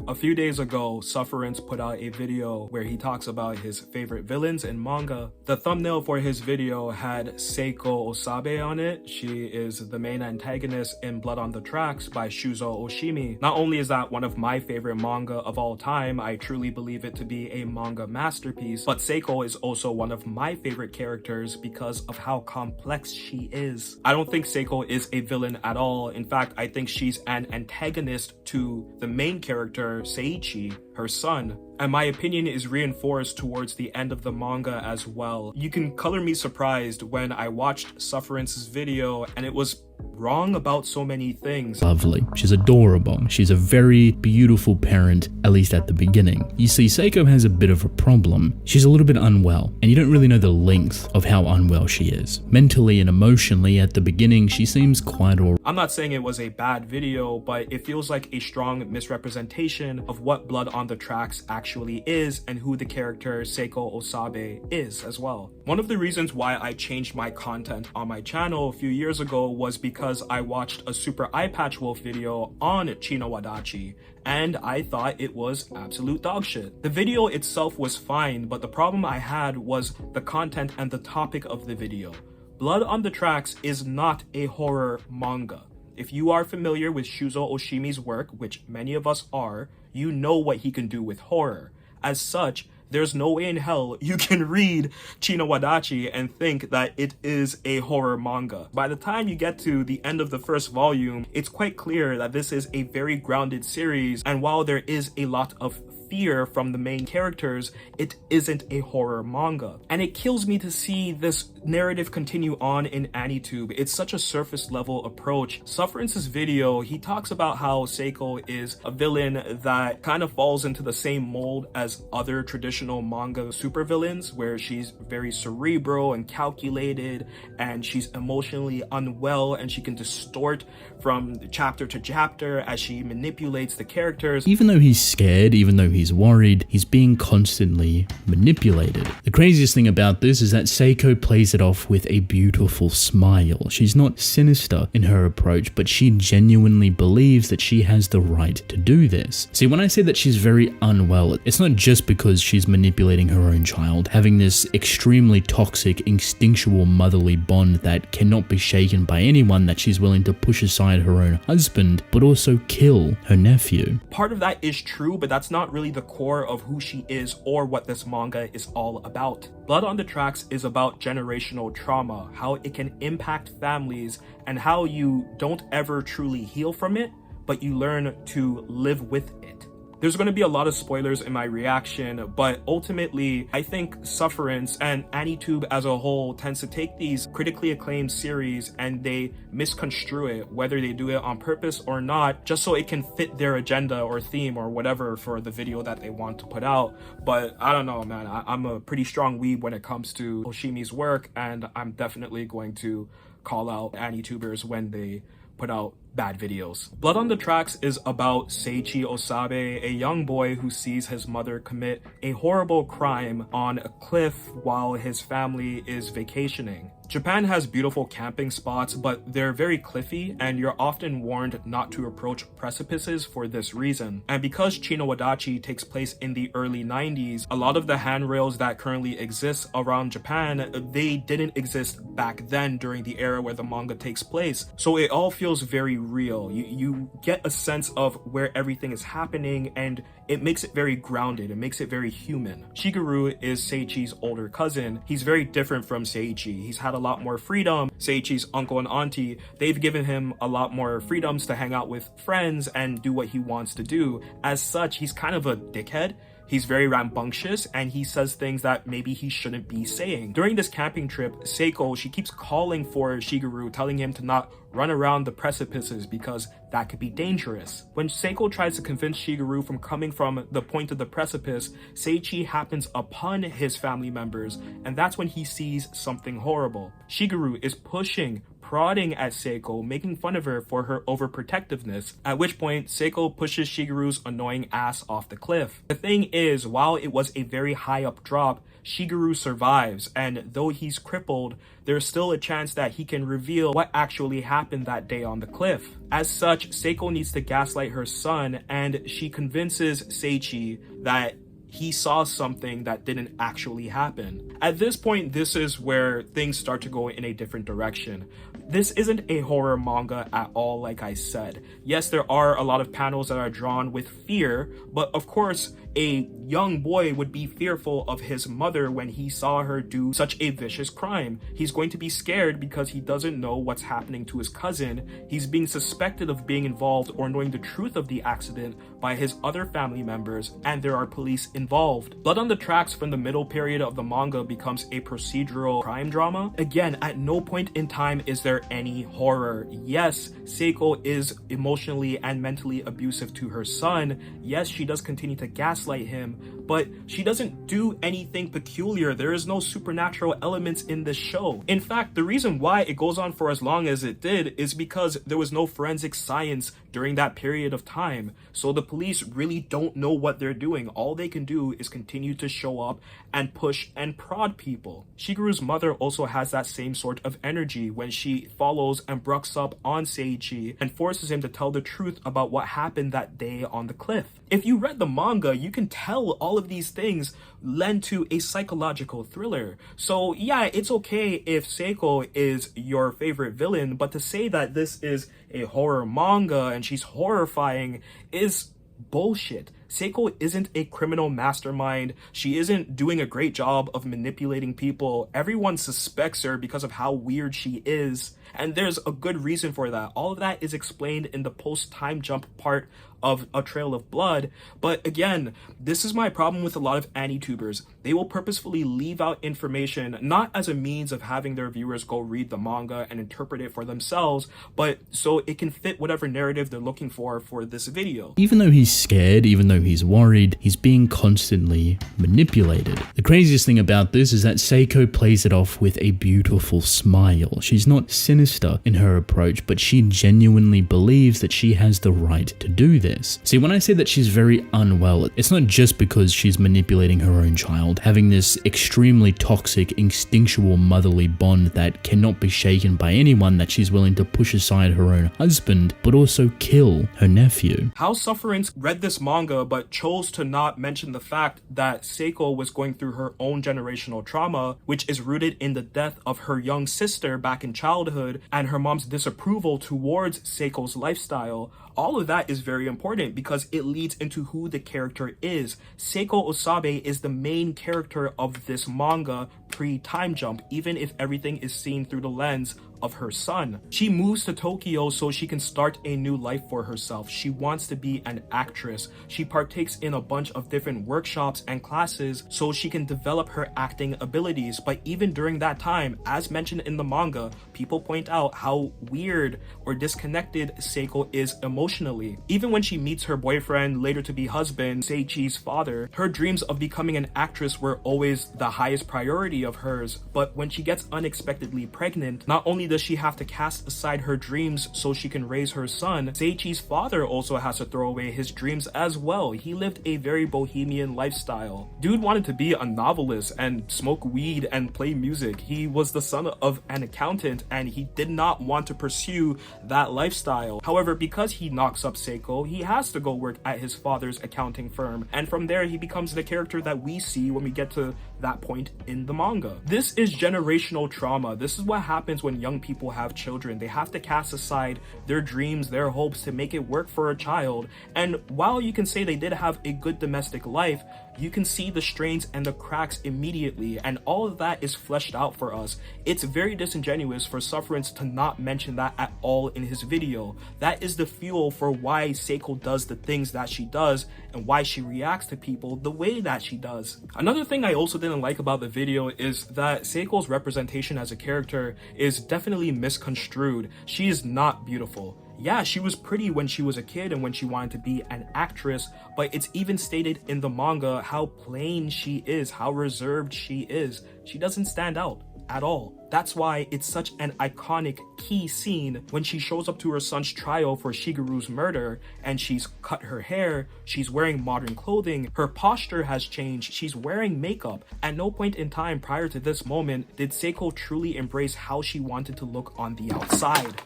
A few days ago, Sufferents put out a video where he talks about his favorite villains in manga. The thumbnail for his video had Seiko Osabe on it. She is the main antagonist in Blood on the Tracks by Shuzo Oshimi. Not only is that one of my favorite manga of all time, I truly believe it to be a manga masterpiece, but Seiko is also one of my favorite characters because of how complex she is. I don't think Seiko is a villain at all. In fact, I think she's an antagonist to the main character, Seiichi, her son. And my opinion is reinforced towards the end of the manga as well. You can color me surprised when I watched Sufferents' video and it was wrong about so many things. Lovely. She's adorable. She's a very beautiful parent, at least at the beginning. You see, Seiko has a bit of a problem. She's a little bit unwell, and you don't really know the length of how unwell she is. Mentally and emotionally, at the beginning, she seems quite alright. I'm not saying it was a bad video, but it feels like a strong misrepresentation of what Blood on the Tracks actually is and who the character Seiko Osabe is as well. One of the reasons why I changed my content on my channel a few years ago was because I watched a Super Eye Patch Wolf video on Chino Wadachi, and I thought it was absolute dog shit. The video itself was fine, but the problem I had was the content and the topic of the video. Blood on the Tracks is not a horror manga. If you are familiar with Shuzo Oshimi's work, which many of us are, you know what he can do with horror. As such, there's no way in hell you can read Chino Wadachi and think that it is a horror manga. By the time you get to the end of the first volume, it's quite clear that this is a very grounded series, and while there is a lot of fear from the main characters, it isn't a horror manga. And it kills me to see this narrative continue on in AniTube. It's such a surface level approach. Sufferents' video, he talks about how Seiko is a villain that kind of falls into the same mold as other traditional manga supervillains, where she's very cerebral and calculated, and she's emotionally unwell, and she can distort from chapter to chapter as she manipulates the characters. Even though he's scared, even though he's worried, he's being constantly manipulated. The craziest thing about this is that Seiko plays it off with a beautiful smile. She's not sinister in her approach, but she genuinely believes that she has the right to do this. See, when I say that she's very unwell, it's not just because she's manipulating her own child, having this extremely toxic, instinctual motherly bond that cannot be shaken by anyone, that she's willing to push aside her own husband, but also kill her nephew. Part of that is true, but that's not really the core of who she is or what this manga is all about. Blood on the Tracks is about generational trauma, how it can impact families, and how you don't ever truly heal from it, but you learn to live with it. There's going to be a lot of spoilers in my reaction, but ultimately, I think Sufferents and AniTube as a whole tends to take these critically acclaimed series and they misconstrue it, whether they do it on purpose or not, just so it can fit their agenda or theme or whatever for the video that they want to put out. But I don't know, man. I'm a pretty strong weeb when it comes to Oshimi's work, and I'm definitely going to call out AniTubers when they put out bad videos. Blood on the Tracks is about Seiichi Osabe, a young boy who sees his mother commit a horrible crime on a cliff while his family is vacationing. Japan has beautiful camping spots, but they're very cliffy, and you're often warned not to approach precipices for this reason. And because Chino Wadachi takes place in the early 90s, a lot of the handrails that currently exist around Japan, they didn't exist back then during the era where the manga takes place. So it all feels very real. You get a sense of where everything is happening, and it makes it very grounded. It makes it very human. Shigeru is Seiichi's older cousin. He's very different from Seiichi. He's had a lot more freedom. Seiichi's uncle and auntie, they've given him a lot more freedoms to hang out with friends and do what he wants to do. As such, he's kind of a dickhead. He's very rambunctious, and he says things that maybe he shouldn't be saying. During this camping trip, Seiko, she keeps calling for Shigeru, telling him to not run around the precipices because that could be dangerous. When Seiko tries to convince Shigeru from coming from the point of the precipice, Seiichi happens upon his family members, and that's when he sees something horrible. Shigeru is pushing, prodding at Seiko, making fun of her for her overprotectiveness, at which point Seiko pushes Shigeru's annoying ass off the cliff. The thing is, while it was a very high up drop, Shigeru survives, and though he's crippled, there's still a chance that he can reveal what actually happened that day on the cliff. As such, Seiko needs to gaslight her son, and she convinces Seiichi that he saw something that didn't actually happen. At this point, this is where things start to go in a different direction. This isn't a horror manga at all, like I said. Yes, there are a lot of panels that are drawn with fear, but of course, a young boy would be fearful of his mother when he saw her do such a vicious crime. He's going to be scared because he doesn't know what's happening to his cousin. He's being suspected of being involved or knowing the truth of the accident by his other family members, and there are police involved. Blood on the Tracks from the middle period of the manga becomes a procedural crime drama. Again, at no point in time is there any horror. Yes, Seiko is emotionally and mentally abusive to her son. Yes, she does continue to gaslight him, but she doesn't do anything peculiar. There is no supernatural elements in this show. In fact, the reason why it goes on for as long as it did is because there was no forensic science during that period of time. So the police really don't know what they're doing. All they can do is continue to show up and push and prod people. Shigeru's mother also has that same sort of energy when she follows and brucks up on Seiichi and forces him to tell the truth about what happened that day on the cliff. If you read the manga, you can tell all of these things lend to a psychological thriller. So yeah, it's okay if Seiko is your favorite villain, but to say that this is a horror manga and she's horrifying is bullshit. Seiko isn't a criminal mastermind. She isn't doing a great job of manipulating people. Everyone suspects her because of how weird she is, and there's a good reason for that. All of that is explained in the post-time jump part of A Trail of Blood. But again, this is my problem with a lot of anti-tubers. They will purposefully leave out information, not as a means of having their viewers go read the manga and interpret it for themselves, but so it can fit whatever narrative they're looking for this video. Even though he's scared, even though he's worried, he's being constantly manipulated. The craziest thing about this is that Seiko plays it off with a beautiful smile. She's not sinister in her approach, but she genuinely believes that she has the right to do this. See, when I say that she's very unwell, it's not just because she's manipulating her own child, having this extremely toxic, instinctual motherly bond that cannot be shaken by anyone, that she's willing to push aside her own husband, but also kill her nephew. How Sufferents read this manga but chose to not mention the fact that Seiko was going through her own generational trauma, which is rooted in the death of her young sister back in childhood and her mom's disapproval towards Seiko's lifestyle. All of that is very important because it leads into who the character is. Seiko Osabe is the main character of this manga pre-time jump, even if everything is seen through the lens of her son. She moves to Tokyo so she can start a new life for herself. She wants to be an actress. She partakes in a bunch of different workshops and classes so she can develop her acting abilities. But even during that time, as mentioned in the manga, people point out how weird or disconnected Seiko is emotionally. Even when she meets her boyfriend, later to be husband, Seiichi's father, her dreams of becoming an actress were always the highest priority of hers. But when she gets unexpectedly pregnant, not only does she have to cast aside her dreams so she can raise her son, Seiichi's father also has to throw away his dreams as well. He lived a very bohemian lifestyle. Dude wanted to be a novelist and smoke weed and play music. He was the son of an accountant and he did not want to pursue that lifestyle. However, because he knocks up Seiko, he has to go work at his father's accounting firm, and from there he becomes the character that we see when we get to that point in the manga. This is generational trauma. This is what happens when young people have children. They have to cast aside their dreams, their hopes to make it work for a child. And while you can say they did have a good domestic life, you can see the strains and the cracks immediately, and all of that is fleshed out for us. It's very disingenuous for Sufferents to not mention that at all in his video. That is the fuel for why Seiko does the things that she does and why she reacts to people the way that she does. Another thing I also didn't like about the video is that Seiko's representation as a character is definitely misconstrued. She is not beautiful. Yeah, she was pretty when she was a kid and when she wanted to be an actress, but it's even stated in the manga how plain she is, how reserved she is. She doesn't stand out. at all. That's why it's such an iconic key scene when she shows up to her son's trial for Shigeru's murder, and she's cut her hair, she's wearing modern clothing, her posture has changed, she's wearing makeup. At no point in time prior to this moment did Seiko truly embrace how she wanted to look on the outside.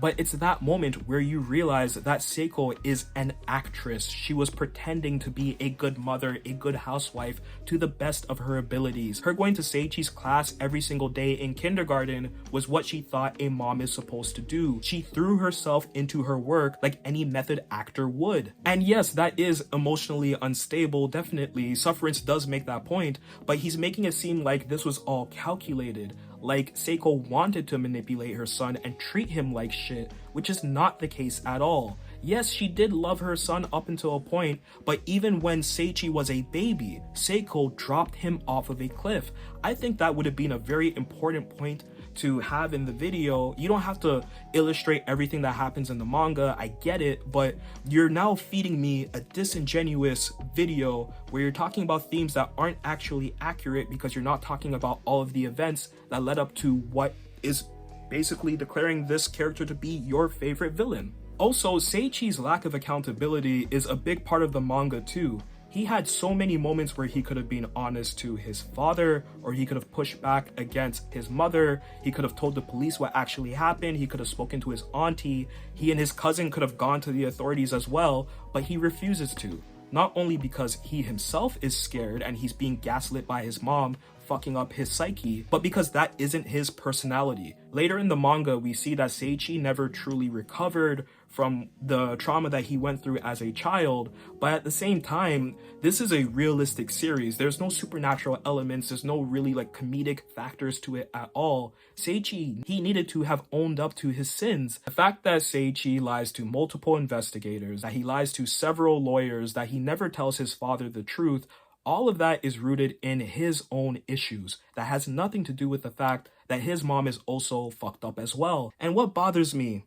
But it's that moment where you realize that Seiko is an actress. She was pretending to be a good mother, a good housewife to the best of her abilities. Her going to Seiichi's class every single day in kindergarten was what she thought a mom is supposed to do. She threw herself into her work like any method actor would. And yes, that is emotionally unstable, definitely. Sufferents does make that point, but he's making it seem like this was all calculated. Like Seiko wanted to manipulate her son and treat him like shit, which is not the case at all. Yes, she did love her son up until a point, but even when Seiichi was a baby, Seiko dropped him off of a cliff. I think that would have been a very important point to have in the video. You don't have to illustrate everything that happens in the manga, I get it, but you're now feeding me a disingenuous video where you're talking about themes that aren't actually accurate because you're not talking about all of the events that led up to what is basically declaring this character to be your favorite villain. Also, Seiichi's lack of accountability is a big part of the manga too. He had so many moments where he could have been honest to his father, or he could have pushed back against his mother, he could have told the police what actually happened, he could have spoken to his auntie, he and his cousin could have gone to the authorities as well, but he refuses to. Not only because he himself is scared and he's being gaslit by his mom, fucking up his psyche, but because that isn't his personality. Later in the manga, we see that Seiichi never truly recovered from the trauma that he went through as a child, but at the same time, this is a realistic series. There's no supernatural elements, there's no really like comedic factors to it at all. Seiichi, he needed to have owned up to his sins. The fact that Seiichi lies to multiple investigators, that he lies to several lawyers, that he never tells his father the truth, all of that is rooted in his own issues. That has nothing to do with the fact that his mom is also fucked up as well. And what bothers me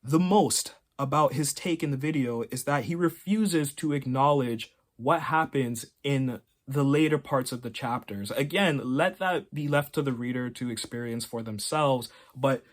the most about his take in the video is that he refuses to acknowledge what happens in the later parts of the chapters. Again, let that be left to the reader to experience for themselves, but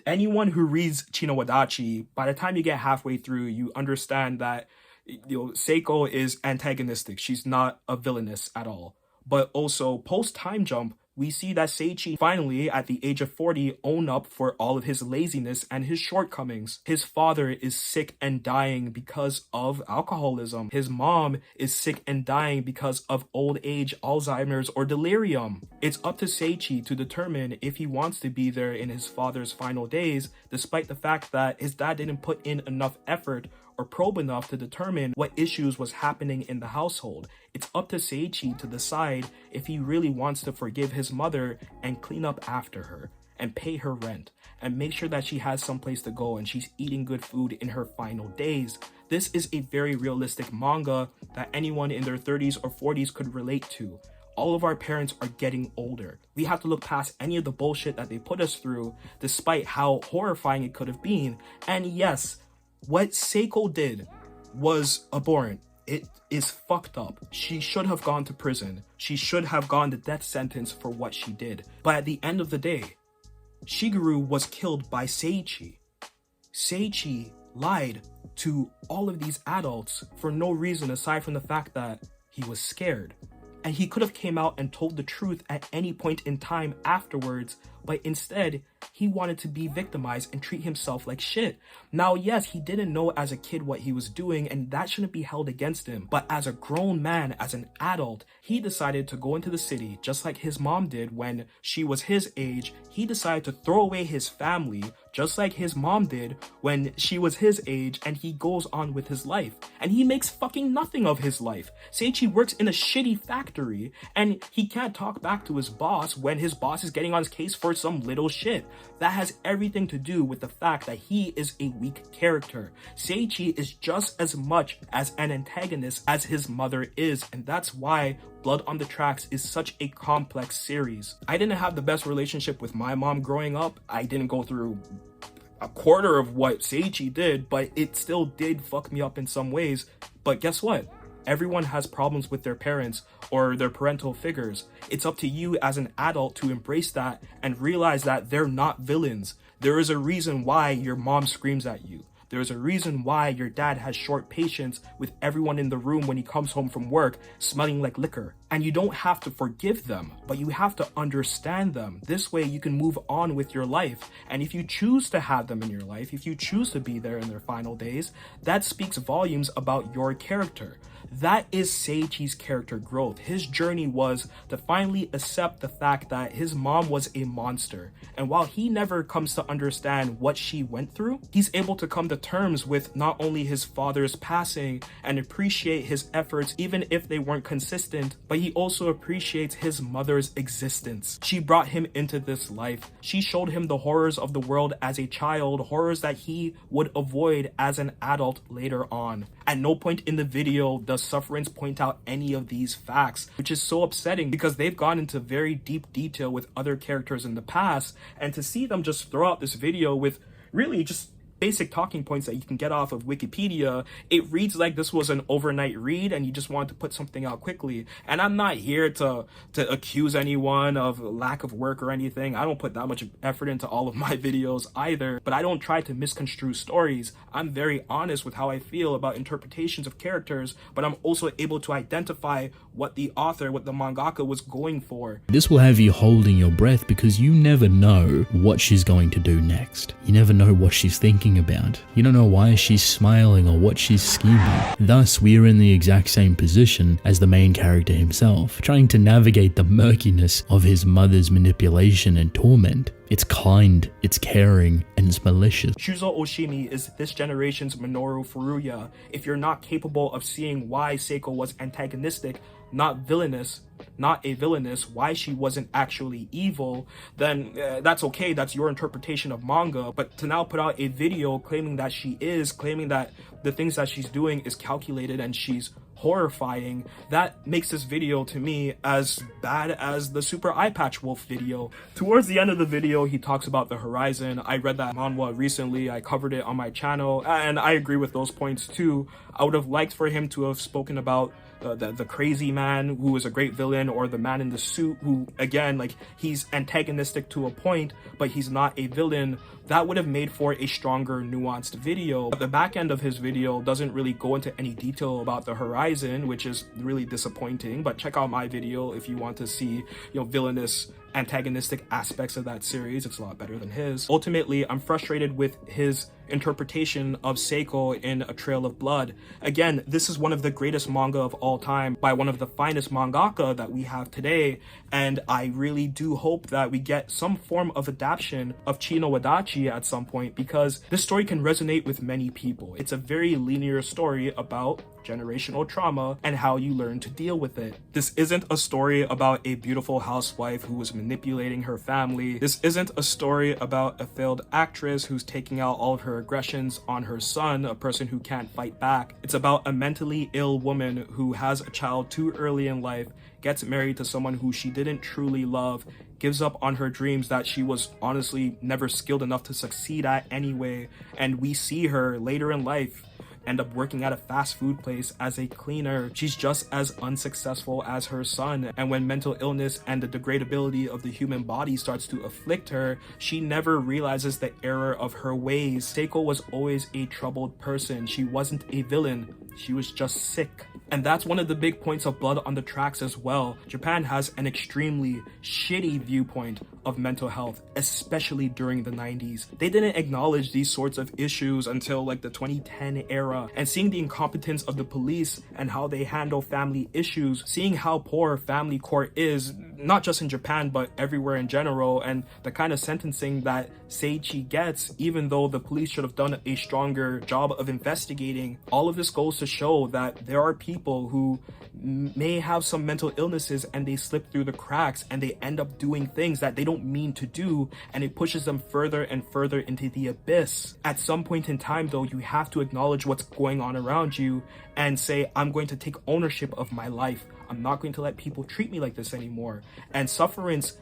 anyone who reads Chino Wadachi, by the time you get halfway through, you understand that Seiko is antagonistic. She's not a villainess at all. But also, post time jump, we see that Seiichi finally, at the age of 40, own up for all of his laziness and his shortcomings. His father is sick and dying because of alcoholism. His mom is sick and dying because of old age, Alzheimer's, or delirium. It's up to Seiichi to determine if he wants to be there in his father's final days, despite the fact that his dad didn't put in enough effort or probe enough to determine what issues was happening in the household. It's up to Seiichi to decide if he really wants to forgive his mother and clean up after her and pay her rent and make sure that she has someplace to go and she's eating good food in her final days. This is a very realistic manga that anyone in their 30s or 40s could relate to. All of our parents are getting older. We have to look past any of the bullshit that they put us through, despite how horrifying it could have been. And yes, what Seiko did was abhorrent. It is fucked up. She should have gone to prison. She should have gone the death sentence for what she did. But at the end of the day, Shigeru was killed by Seiichi. Seiichi lied to all of these adults for no reason aside from the fact that he was scared. And he could have came out and told the truth at any point in time afterwards, but instead, he wanted to be victimized and treat himself like shit. Now, yes, he didn't know as a kid what he was doing, and that shouldn't be held against him. But as a grown man, as an adult, he decided to go into the city, just like his mom did when she was his age. He decided to throw away his family, just like his mom did when she was his age, and he goes on with his life. And he makes fucking nothing of his life. Seiichi works in a shitty factory, and he can't talk back to his boss when his boss is getting on his case for some little shit. That has everything to do with the fact that he is a weak character. Seiichi is just as much as an antagonist as his mother is, and that's why Blood on the Tracks is such a complex series. I didn't have the best relationship with my mom growing up. I didn't go through a quarter of what Seiichi did, but it still did fuck me up in some ways. But guess what? Everyone has problems with their parents or their parental figures. It's up to you as an adult to embrace that and realize that they're not villains. There is a reason why your mom screams at you. There is a reason why your dad has short patience with everyone in the room when he comes home from work smelling like liquor. And you don't have to forgive them, but you have to understand them. This way you can move on with your life. And if you choose to have them in your life, if you choose to be there in their final days, that speaks volumes about your character. That is Seiichi's character growth. His journey was to finally accept the fact that his mom was a monster. And while he never comes to understand what she went through, he's able to come to terms with not only his father's passing and appreciate his efforts even if they weren't consistent, but he also appreciates his mother's existence. She brought him into this life. She showed him the horrors of the world as a child, horrors that he would avoid as an adult later on. At no point in the video does Sufferents point out any of these facts, which is so upsetting because they've gone into very deep detail with other characters in the past, and to see them just throw out this video with really just basic talking points that you can get off of Wikipedia, it reads like this was an overnight read and you just wanted to put something out quickly. And I'm not here to accuse anyone of lack of work or anything. I don't put that much effort into all of my videos either, but I don't try to misconstrue stories. I'm very honest with how I feel about interpretations of characters, but I'm also able to identify what the author, what the mangaka was going for. This will have you holding your breath because you never know what she's going to do next. You never know what she's thinking about. You don't know why she's smiling or what she's scheming. Thus, we are in the exact same position as the main character himself, trying to navigate the murkiness of his mother's manipulation and torment. It's kind, it's caring, and it's malicious. Shuzo Oshimi is this generation's Minoru Furuya. If you're not capable of seeing why Seiko was antagonistic, not villainous, not a villainess, why she wasn't actually evil, then that's okay, that's your interpretation of manga. But to now put out a video claiming that she is, claiming that the things that she's doing is calculated and she's horrifying, that makes this video to me as bad as the Super Eye Patch Wolf video. Towards the end of the video, he talks about the horizon. I read that manhwa recently, I covered it on my channel, and I agree with those points too. I would have liked for him to have spoken about the crazy man who is a great villain, or the man in the suit who, again, like, he's antagonistic to a point, but he's not a villain. That would have made for a stronger, nuanced video. But the back end of his video doesn't really go into any detail about the horizon, which is really disappointing. But check out my video if you want to see, villainous, antagonistic aspects of that series. It's a lot better than his. Ultimately, I'm frustrated with his interpretation of Seiko in A Trail of Blood. Again, this is one of the greatest manga of all time by one of the finest mangaka that we have today, and I really do hope that we get some form of adaptation of Chino Wadachi at some point, because this story can resonate with many people. It's a very linear story about generational trauma and how you learn to deal with it. This isn't a story about a beautiful housewife who was manipulating her family. This isn't a story about a failed actress who's taking out all of her aggressions on her son, a person who can't fight back. It's about a mentally ill woman who has a child too early in life, gets married to someone who she didn't truly love, gives up on her dreams that she was honestly never skilled enough to succeed at anyway, and we see her later in life end up working at a fast food place as a cleaner. She's just as unsuccessful as her son, and when mental illness and the degradability of the human body starts to afflict her, she never realizes the error of her ways. Seiko was always a troubled person. She wasn't a villain, she was just sick. And that's one of the big points of Blood on the Tracks as well. Japan has an extremely shitty viewpoint of mental health, especially during the 90s. They didn't acknowledge these sorts of issues until like the 2010 era. And seeing the incompetence of the police and how they handle family issues, seeing how poor family court is, not just in Japan, but everywhere in general, and the kind of sentencing that Seiichi gets, even though the police should have done a stronger job of investigating. All of this goes to show that there are people who may have some mental illnesses and they slip through the cracks and they end up doing things that they don't mean to do, and it pushes them further and further into the abyss. At some point in time though, you have to acknowledge what's going on around you and say, I'm going to take ownership of my life. I'm not going to let people treat me like this anymore. And Sufferents,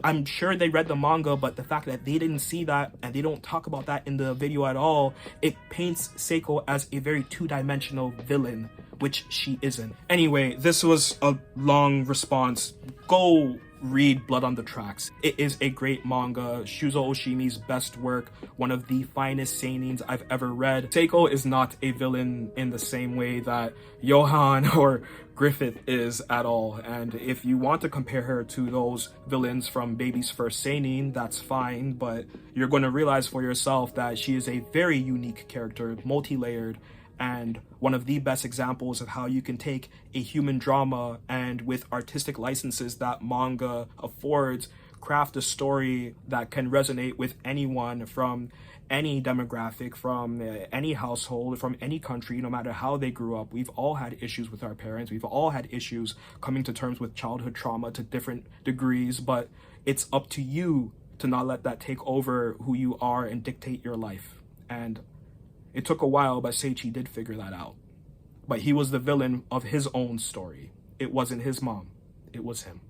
I'm sure they read the manga, but the fact that they didn't see that and they don't talk about that in the video at all, it paints Seiko as a very two-dimensional villain, which she isn't. Anyway, this was a long response. Go read Blood on the Tracks. It is a great manga, Shuzo Oshimi's best work, one of the finest seinens I've ever read. Seiko is not a villain in the same way that Johan or Griffith is at all, and if you want to compare her to those villains from Baby's first seinen, that's fine, but you're going to realize for yourself that she is a very unique character, multi-layered, and one of the best examples of how you can take a human drama and with artistic licenses that manga affords, craft a story that can resonate with anyone from any demographic, from any household, from any country, no matter how they grew up. We've all had issues with our parents. We've all had issues coming to terms with childhood trauma to different degrees, but it's up to you to not let that take over who you are and dictate your life. And it took a while, but Seiichi did figure that out. But he was the villain of his own story. It wasn't his mom. It was him.